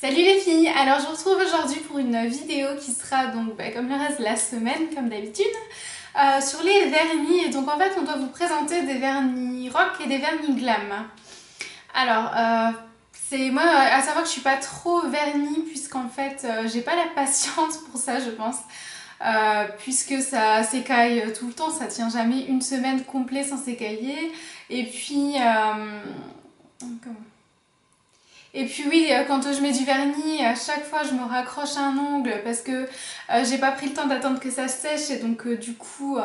Salut les filles, alors je vous retrouve aujourd'hui pour une vidéo qui sera donc comme le reste de la semaine comme d'habitude sur les vernis. Et donc en fait on doit vous présenter des vernis rock et des vernis glam. Alors c'est moi à savoir que je suis pas trop vernis puisqu'en fait j'ai pas la patience pour ça je pense. Puisque ça s'écaille tout le temps, ça tient jamais une semaine complète sans s'écailler. Et puis oui, quand je mets du vernis, à chaque fois je me raccroche un ongle parce que j'ai pas pris le temps d'attendre que ça sèche et donc du coup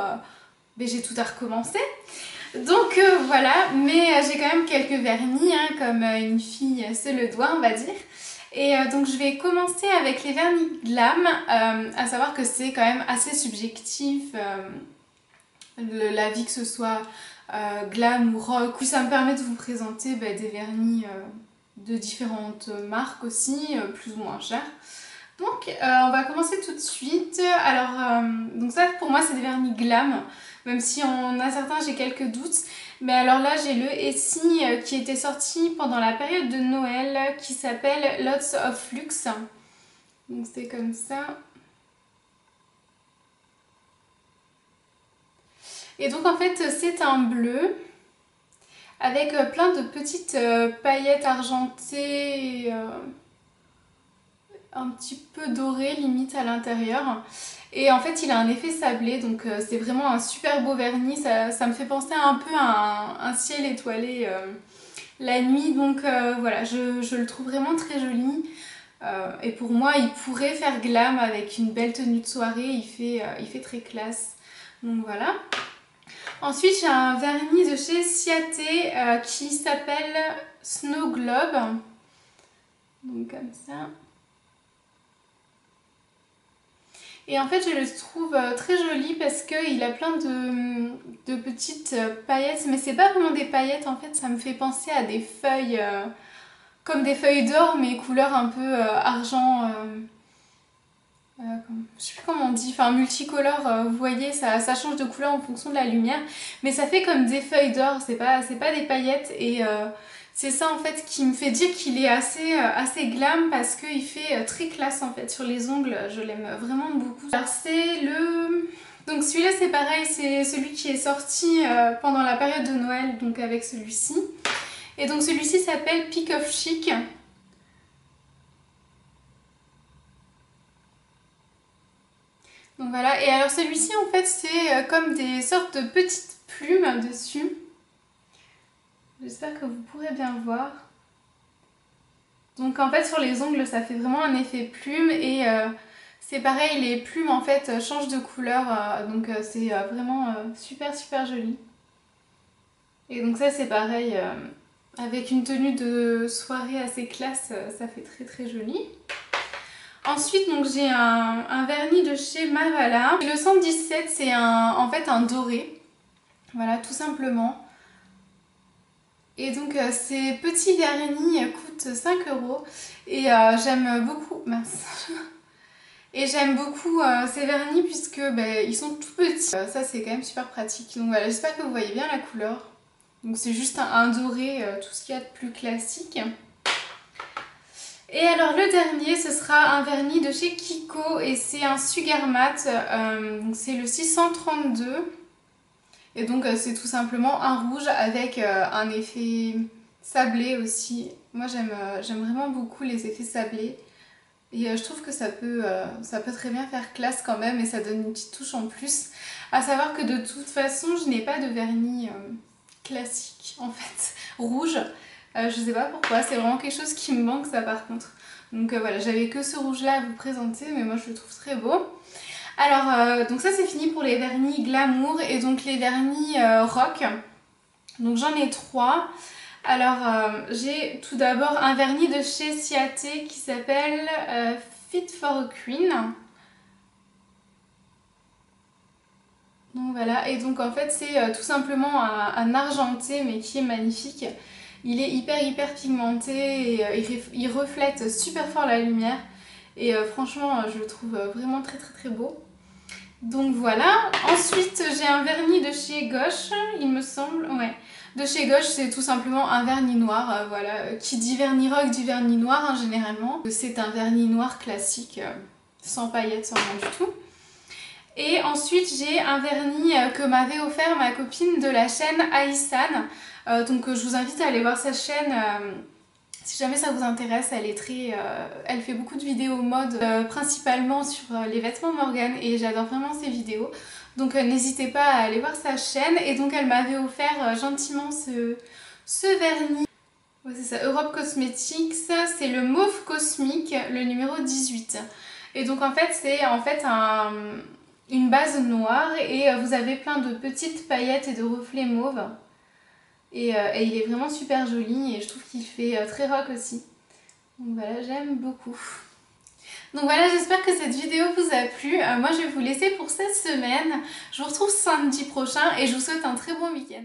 j'ai tout à recommencer. Donc voilà, mais j'ai quand même quelques vernis, hein, comme une fille se le doit on va dire. Et donc je vais commencer avec les vernis glam, à savoir que c'est quand même assez subjectif l'avis que ce soit glam ou rock. Puis ça me permet de vous présenter des vernis de différentes marques aussi, plus ou moins chères. Donc on va commencer tout de suite. Alors donc ça pour moi c'est des vernis glam, même si on a certains j'ai quelques doutes. Mais alors là j'ai le Essie qui était sorti pendant la période de Noël qui s'appelle Lots of Luxe. Donc c'est comme ça. Et donc en fait c'est un bleu avec plein de petites paillettes argentées et un petit peu dorées limite à l'intérieur. Et en fait il a un effet sablé, donc c'est vraiment un super beau vernis, ça me fait penser un peu à un ciel étoilé la nuit, donc voilà, je le trouve vraiment très joli. Et pour moi il pourrait faire glam avec une belle tenue de soirée, il fait très classe, donc voilà. Ensuite j'ai un vernis de chez Ciaté qui s'appelle Snow Globe, donc comme ça. Et en fait je le trouve très joli parce qu'il a plein de petites paillettes, mais c'est pas vraiment des paillettes en fait, ça me fait penser à des feuilles, comme des feuilles d'or mais couleur un peu argent, je sais plus comment on dit, enfin multicolore, vous voyez ça change de couleur en fonction de la lumière, mais ça fait comme des feuilles d'or, c'est pas des paillettes. Et c'est ça en fait qui me fait dire qu'il est assez glam parce qu'il fait très classe en fait sur les ongles, je l'aime vraiment beaucoup. Alors c'est le... Donc celui-là c'est pareil, c'est celui qui est sorti pendant la période de Noël, donc avec celui-ci. Et donc celui-ci s'appelle Peak of Chic. Donc voilà, et alors celui-ci en fait c'est comme des sortes de petites plumes dessus. J'espère que vous pourrez bien voir. Donc en fait sur les ongles ça fait vraiment un effet plume et c'est pareil, les plumes en fait changent de couleur, donc c'est vraiment super joli. Et donc ça c'est pareil, avec une tenue de soirée assez classe, ça fait très joli. Ensuite donc j'ai un vernis de chez Mavala. Le 117 c'est en fait un doré, voilà tout simplement. Et donc ces petits vernis coûtent 5 € et j'aime beaucoup, mince, et j'aime beaucoup ces vernis puisque ils sont tout petits. Ça c'est quand même super pratique, donc voilà, j'espère que vous voyez bien la couleur. Donc c'est juste un doré, tout ce qu'il y a de plus classique. Et alors le dernier ce sera un vernis de chez Kiko et c'est un Sugar Matte, c'est le 632. Et donc c'est tout simplement un rouge avec un effet sablé aussi. Moi j'aime vraiment beaucoup les effets sablés. Et je trouve que ça peut très bien faire classe quand même et ça donne une petite touche en plus. À savoir que de toute façon je n'ai pas de vernis classique en fait, rouge. Je sais pas pourquoi, c'est vraiment quelque chose qui me manque ça par contre. Donc voilà, j'avais que ce rouge là à vous présenter mais moi je le trouve très beau. Alors donc ça c'est fini pour les vernis glamour et donc les vernis rock. Donc j'en ai 3. Alors j'ai tout d'abord un vernis de chez Ciaté qui s'appelle Fit for a Queen. Donc voilà, et donc en fait c'est tout simplement un argenté mais qui est magnifique. Il est hyper pigmenté et il reflète super fort la lumière. Et franchement je le trouve vraiment très beau. Donc voilà, ensuite j'ai un vernis de chez Gauche, il me semble, ouais. De chez Gauche, c'est tout simplement un vernis noir, voilà. Qui dit vernis rock dit vernis noir, hein, généralement. C'est un vernis noir classique, sans paillettes, sans rien du tout. Et ensuite, j'ai un vernis que m'avait offert ma copine de la chaîne Aïssan. Donc je vous invite à aller voir sa chaîne si jamais ça vous intéresse. Elle fait beaucoup de vidéos mode, principalement sur les vêtements Morgan, et j'adore vraiment ses vidéos. Donc n'hésitez pas à aller voir sa chaîne. Et donc elle m'avait offert gentiment ce vernis. Ouais, c'est ça, Europe Cosmetics, c'est le Mauve Cosmique, le numéro 18. Et donc en fait c'est une base noire et vous avez plein de petites paillettes et de reflets mauves. Et il est vraiment super joli et je trouve qu'il fait très rock aussi. Donc voilà, j'aime beaucoup. Donc voilà, j'espère que cette vidéo vous a plu. Moi je vais vous laisser pour cette semaine. Je vous retrouve samedi prochain et je vous souhaite un très bon week-end.